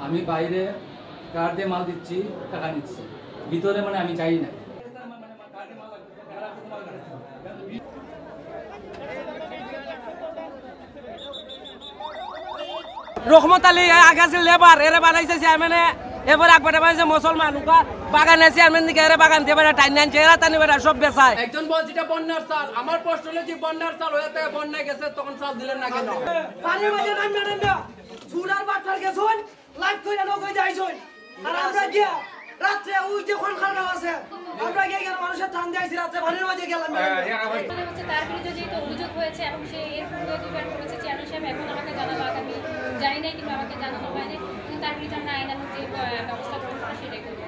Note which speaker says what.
Speaker 1: আমি বাইরে কার্ড দিয়ে মাল দিচ্ছি, টাকা নিচ্ছি, ভিতরে মানে আমি চাই না।
Speaker 2: রহমত আলী আগাছিল লেবার এরে বানাইছে চেয়ারম্যানে, এবার একবারে বানাইছে মুসলমান বাগানে চেয়ারম্যান দিকে এরে বাগান দিয়ে বেড়া টাইন আনছে, এরা টানি বেড়া সব বেচায়। একজন বলছে এটা বন্যার চাল, আমার প্রশ্ন হলো যে বন্যার চাল হয়ে থেকে বন্যায় গেছে তখন চাল দিলেন না কেন?
Speaker 3: পানির মাঝে নামবে নামবে চুরার বাটার গেছুন লাইট কইরা নকই যাইছুন, আর আমরা গিয়া রাত্রে ওই যে কোন খানা আছে আমরা গিয়ে গেলাম মানুষের টান দিয়েছি, রাত্রে পানির মাঝে গেলাম।
Speaker 4: তার বিরুদ্ধে যেহেতু অভিযোগ হয়েছে এবং সে এর পূর্বে দুইবার করেছে, চেয়ারম্যান সাহেব এখন আমাকে জানালো, আমি জানি নাই কিংবা আমাকে জানানো হয়নি, কিন্তু তার বিরুদ্ধে আমরা আইনানুগ যে ব্যবস্থা গ্রহণ করা সেটাই করবো।